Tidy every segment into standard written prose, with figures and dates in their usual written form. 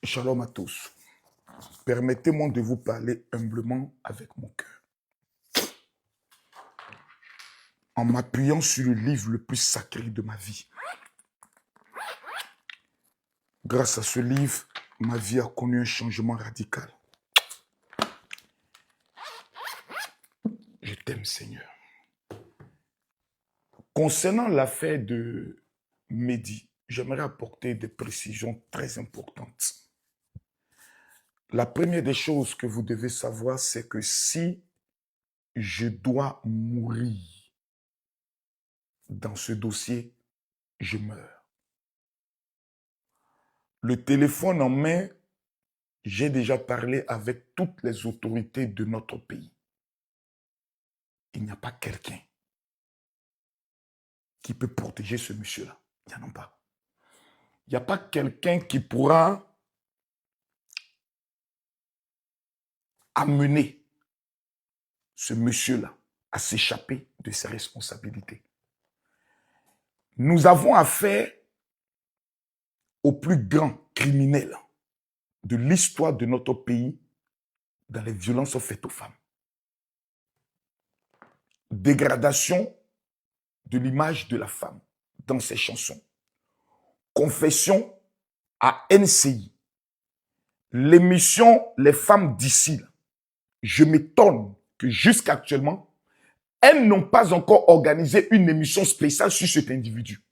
Shalom à tous. Permettez-moi de vous parler humblement avec mon cœur. En m'appuyant sur le livre le plus sacré de ma vie. Grâce à ce livre, ma vie a connu un changement radical. Je t'aime, Seigneur. Concernant l'affaire de Mehdi, j'aimerais apporter des précisions très importantes. La première des choses que vous devez savoir, c'est que si je dois mourir dans ce dossier, je meurs. Le téléphone en main, j'ai déjà parlé avec toutes les autorités de notre pays. Il n'y a pas quelqu'un qui peut protéger ce monsieur-là. Il n'y en a pas. Il n'y a pas quelqu'un qui pourra amener ce monsieur-là à s'échapper de ses responsabilités. Nous avons affaire au plus grand criminel de l'histoire de notre pays dans les violences faites aux femmes. Dégradation de l'image de la femme dans ses chansons. Confession à NCI. L'émission Les femmes d'ici, je m'étonne que jusqu'à actuellement, elles n'ont pas encore organisé une émission spéciale sur cet individu.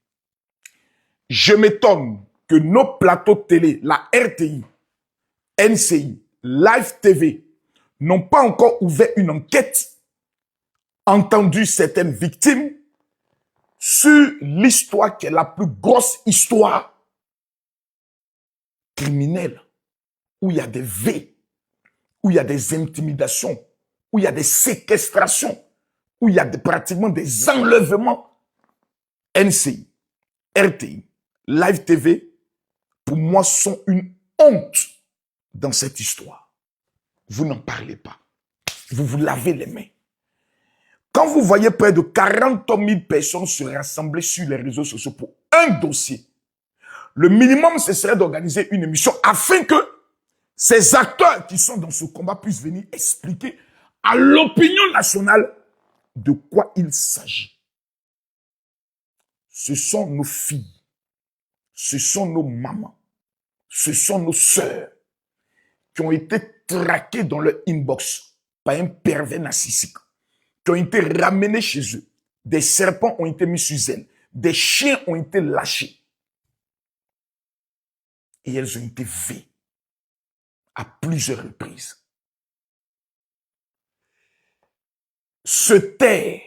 Je m'étonne que nos plateaux de télé, la RTI, NCI, Live TV, n'ont pas encore ouvert une enquête, entendu certaines victimes sur l'histoire qui est la plus grosse histoire criminelle, où il y a des V, où il y a des intimidations, où il y a des séquestrations, où il y a pratiquement des enlèvements. NCI, RTI, Live TV, pour moi, sont une honte dans cette histoire. Vous n'en parlez pas. Vous vous lavez les mains. Quand vous voyez près de 40 000 personnes se rassembler sur les réseaux sociaux pour un dossier, le minimum, ce serait d'organiser une émission afin que ces acteurs qui sont dans ce combat puissent venir expliquer à l'opinion nationale de quoi il s'agit. Ce sont nos filles, ce sont nos mamans, ce sont nos sœurs qui ont été traquées dans leur inbox par un pervers narcissique, qui ont été ramenées chez eux. Des serpents ont été mis sur elles, des chiens ont été lâchés. Et elles ont été vues à plusieurs reprises. Se taire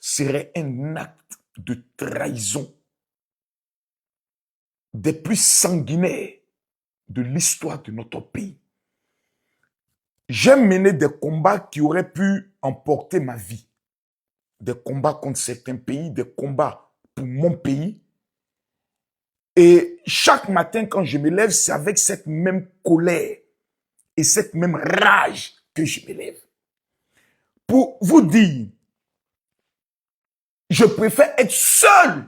serait un acte de trahison des plus sanguinaires de l'histoire de notre pays. J'ai mené des combats qui auraient pu emporter ma vie. Des combats contre certains pays, des combats pour mon pays. Et chaque matin, quand je me lève, c'est avec cette même colère et cette même rage que je me lève. Pour vous dire, je préfère être seul.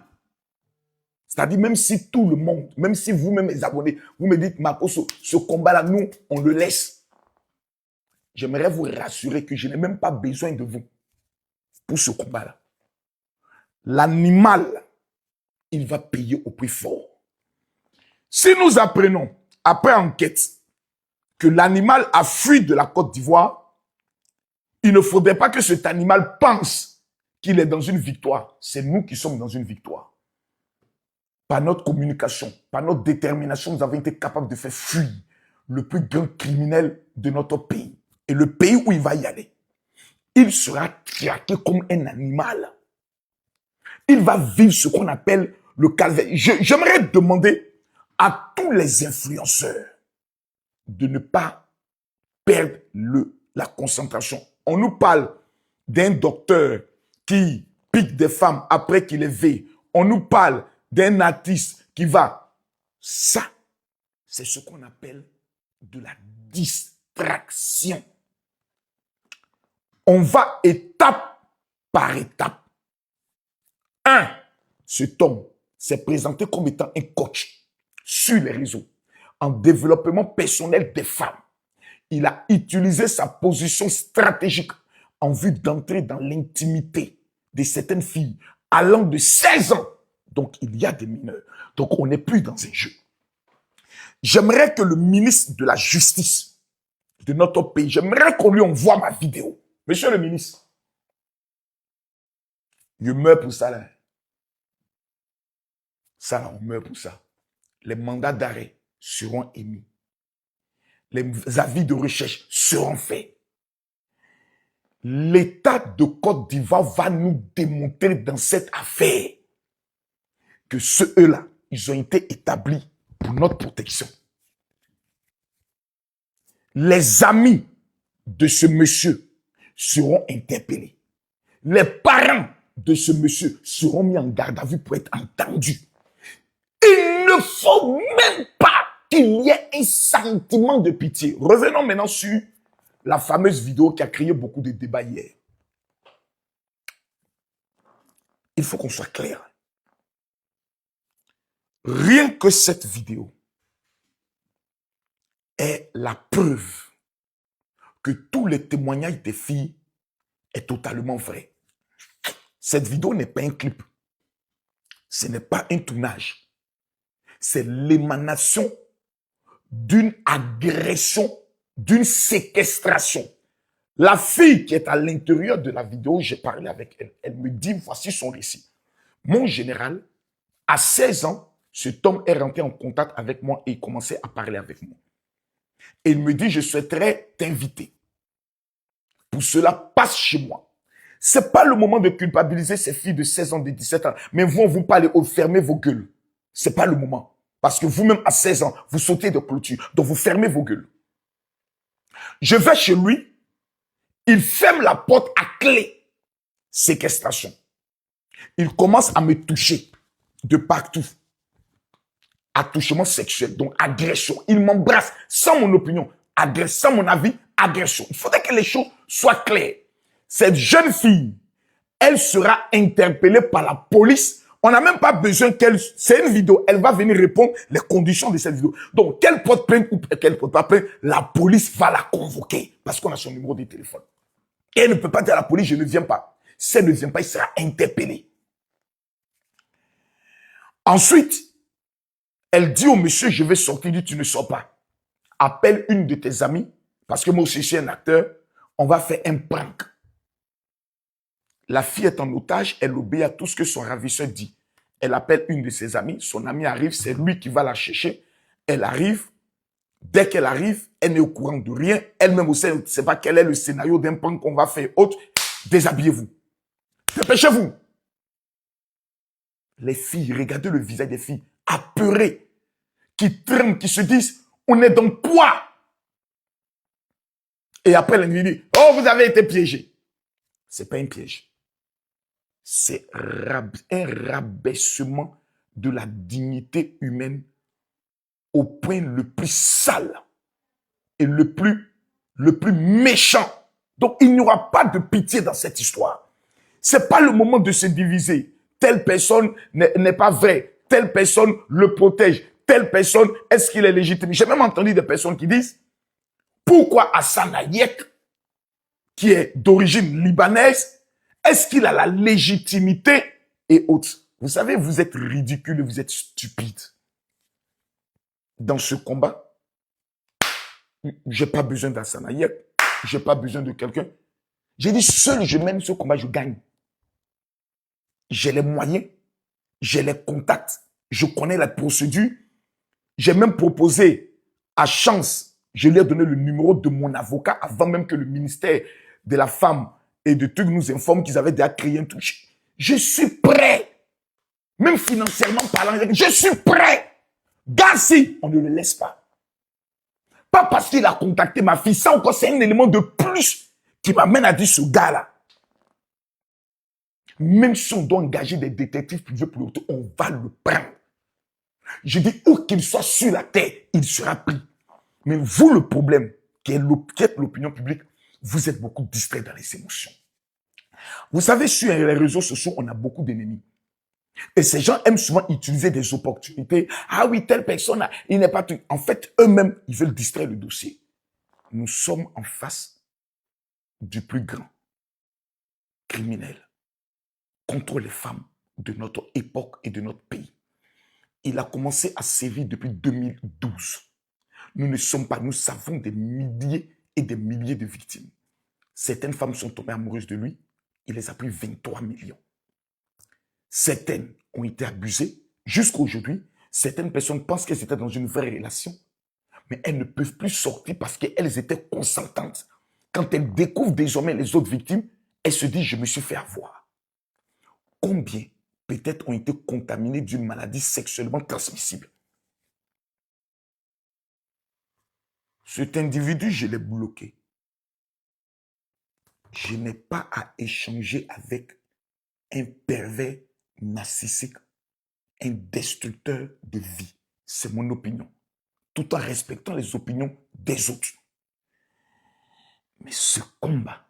C'est-à-dire, même si tout le monde, même si vous-même, les abonnés, vous me dites, Marco, ce combat-là, nous, on le laisse. J'aimerais vous rassurer que je n'ai même pas besoin de vous pour ce combat-là. L'animal, il va payer au prix fort. Si nous apprenons, après enquête, que l'animal a fui de la Côte d'Ivoire, il ne faudrait pas que cet animal pense qu'il est dans une victoire. C'est nous qui sommes dans une victoire. Par notre communication, par notre détermination, nous avons été capables de faire fuir le plus grand criminel de notre pays. Et le pays où il va y aller, il sera traqué comme un animal. Il va vivre ce qu'on appelle le calvaire. J'aimerais demander à tous les influenceurs de ne pas perdre la concentration. On nous parle d'un docteur qui pique des femmes après qu'il est veillé. On nous parle d'un artiste qui va. Ça, c'est ce qu'on appelle de la distraction. On va étape par étape. Cet homme s'est présenté comme étant un coach sur les réseaux. en développement personnel des femmes. Il a utilisé sa position stratégique en vue d'entrer dans l'intimité de certaines filles allant de 16 ans. Donc, il y a des mineurs. Donc, on n'est plus dans un jeu. J'aimerais que le ministre de la Justice de notre pays, j'aimerais qu'on lui envoie ma vidéo. Monsieur le ministre, je meurs pour ça là. Ça là, on meurt pour ça. Les mandats d'arrêt seront émis. Les avis de recherche seront faits. L'État de Côte d'Ivoire va nous démontrer dans cette affaire que ceux-là, ils ont été établis pour notre protection. Les amis de ce monsieur seront interpellés. Les parents de ce monsieur seront mis en garde à vue pour être entendus. Il ne faut même pas qu'il y ait un sentiment de pitié. Revenons maintenant sur la fameuse vidéo qui a créé beaucoup de débats hier. Il faut qu'on soit clair. Rien que cette vidéo est la preuve que tous les témoignages des filles est totalement vrai. Cette vidéo n'est pas un clip. Ce n'est pas un tournage. C'est l'émanation d'une agression, d'une séquestration. La fille qui est à l'intérieur de la vidéo, j'ai parlé avec elle. Elle me dit, voici son récit. Mon général, à 16 ans, cet homme est rentré en contact avec moi et il commençait à parler avec moi. Et il me dit, je souhaiterais t'inviter. Pour cela, passe chez moi. C'est pas le moment de culpabiliser ces filles de 16 ans, de 17 ans. Mais vous parlez, fermez vos gueules. C'est pas le moment. Parce que vous-même, à 16 ans, vous sautez de clôture. Donc, vous fermez vos gueules. Je vais chez lui. Il ferme la porte à clé. Séquestration. Il commence à me toucher de partout. Attouchement sexuel, donc agression. Il m'embrasse sans mon opinion, sans mon avis, agression. Il faudrait que les choses soient claires. Cette jeune fille, elle sera interpellée par la police. On n'a même pas besoin qu'elle... C'est une vidéo. Elle va venir répondre les conditions de cette vidéo. Donc, qu'elle porte plainte ou qu'elle porte pas plainte, la police va la convoquer parce qu'on a son numéro de téléphone. Et elle ne peut pas dire à la police, je ne viens pas. Si elle ne vient pas, il sera interpellé. Ensuite, elle dit au monsieur, je vais sortir. Il dit, tu ne sors pas. Appelle une de tes amies, parce que moi aussi, je suis un acteur. On va faire un prank. La fille est en otage, elle obéit à tout ce que son ravisseur dit. Elle appelle une de ses amies, son amie arrive, c'est lui qui va la chercher. Elle arrive. Dès qu'elle arrive, elle n'est au courant de rien. Elle-même aussi, elle ne sait pas quel est le scénario d'un prank qu'on va faire autre. Déshabillez-vous. Dépêchez-vous. Les filles, regardez le visage des filles, apeurées, qui tremblent, qui se disent, on est dans quoi? Et après, elle dit, oh, vous avez été piégé. C'est pas un piège. C'est un rabaissement de la dignité humaine au point le plus sale et le plus méchant. Donc, il n'y aura pas de pitié dans cette histoire. C'est pas le moment de se diviser. Telle personne n'est pas vraie. Telle personne le protège. Telle personne, est-ce qu'il est légitime? J'ai même entendu des personnes qui disent, pourquoi Hassan Hayek, qui est d'origine libanaise, est-ce qu'il a la légitimité et autres? Vous savez, vous êtes ridicule et vous êtes stupide. Dans ce combat, j'ai pas besoin d'Hassan Hayek, j'ai pas besoin de quelqu'un. J'ai dit, seul je mène ce combat, je gagne. J'ai les moyens, j'ai les contacts, je connais la procédure. J'ai même proposé à Chance, je lui ai donné le numéro de mon avocat avant même que le ministère de la Femme et de trucs nous informe qu'ils avaient déjà créé un truc. Je suis prêt. Même financièrement parlant, je suis prêt. Gassi, on ne le laisse pas. Pas parce qu'il a contacté ma fille, ça encore c'est un élément de plus qui m'amène à dire ce gars-là. Même si on doit engager des détectives privés pour l'autre, on va le prendre. Je dis, où qu'il soit sur la terre, il sera pris. Mais vous, le problème, qui est l'opinion publique, vous êtes beaucoup distrait dans les émotions. Vous savez, sur les réseaux sociaux, on a beaucoup d'ennemis. Et ces gens aiment souvent utiliser des opportunités. Ah oui, telle personne, il n'est pas tout. En fait, eux-mêmes, ils veulent distraire le dossier. Nous sommes en face du plus grand criminel contre les femmes de notre époque et de notre pays. Il a commencé à sévir depuis 2012. Nous savons des milliers et des milliers de victimes. Certaines femmes sont tombées amoureuses de lui. Il les a pris 23 millions. Certaines ont été abusées. Jusqu'à aujourd'hui, certaines personnes pensent qu'elles étaient dans une vraie relation, mais elles ne peuvent plus sortir parce qu'elles étaient consentantes. Quand elles découvrent désormais les autres victimes, elles se disent « je me suis fait avoir ». Combien peut-être ont été contaminés d'une maladie sexuellement transmissible? Cet individu, je l'ai bloqué. Je n'ai pas à échanger avec un pervers narcissique, un destructeur de vie. C'est mon opinion. Tout en respectant les opinions des autres. Mais ce combat,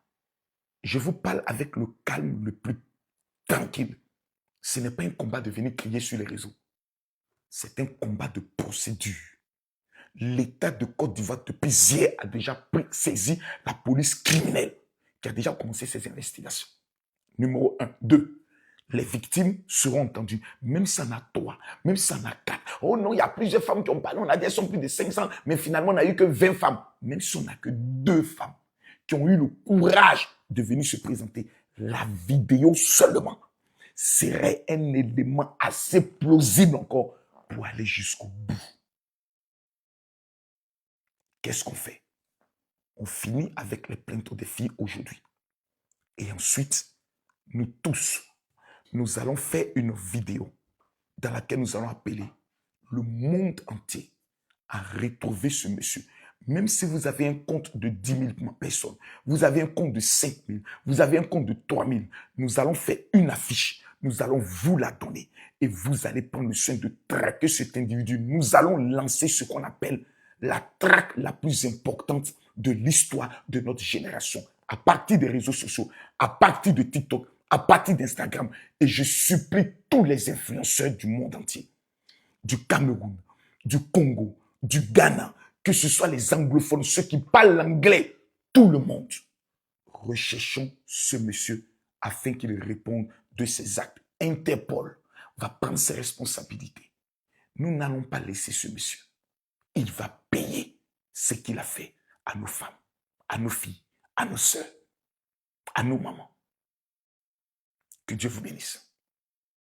je vous parle avec le calme le plus tranquille. Ce n'est pas un combat de venir crier sur les réseaux. C'est un combat de procédure. L'État de Côte d'Ivoire, depuis hier, a déjà saisi la police criminelle qui a déjà commencé ses investigations. Numéro 1. 2. Les victimes seront entendues, même si on a 3, même si on a 4. Oh non, il y a plusieurs femmes qui ont parlé, on a dit elles sont plus de 500, mais finalement on n'a eu que 20 femmes. Même si on n'a que 2 femmes qui ont eu le courage de venir se présenter, la vidéo seulement serait un élément assez plausible encore pour aller jusqu'au bout. Qu'est-ce qu'on fait? On finit avec les plaintes des filles aujourd'hui. Et ensuite, nous tous, nous allons faire une vidéo dans laquelle nous allons appeler le monde entier à retrouver ce monsieur. Même si vous avez un compte de 10 000 personnes, vous avez un compte de 5 000, vous avez un compte de 3 000, nous allons faire une affiche, nous allons vous la donner et vous allez prendre le soin de traquer cet individu. Nous allons lancer ce qu'on appelle la traque la plus importante de l'histoire de notre génération, à partir des réseaux sociaux, à partir de TikTok, à partir d'Instagram. Et je supplie tous les influenceurs du monde entier, du Cameroun, du Congo, du Ghana, que ce soit les anglophones, ceux qui parlent l'anglais, tout le monde. Recherchons ce monsieur afin qu'il réponde de ses actes. Interpol va prendre ses responsabilités. Nous n'allons pas laisser ce monsieur. Il va payer ce qu'il a fait à nos femmes, à nos filles, à nos sœurs, à nos mamans. Que Dieu vous bénisse.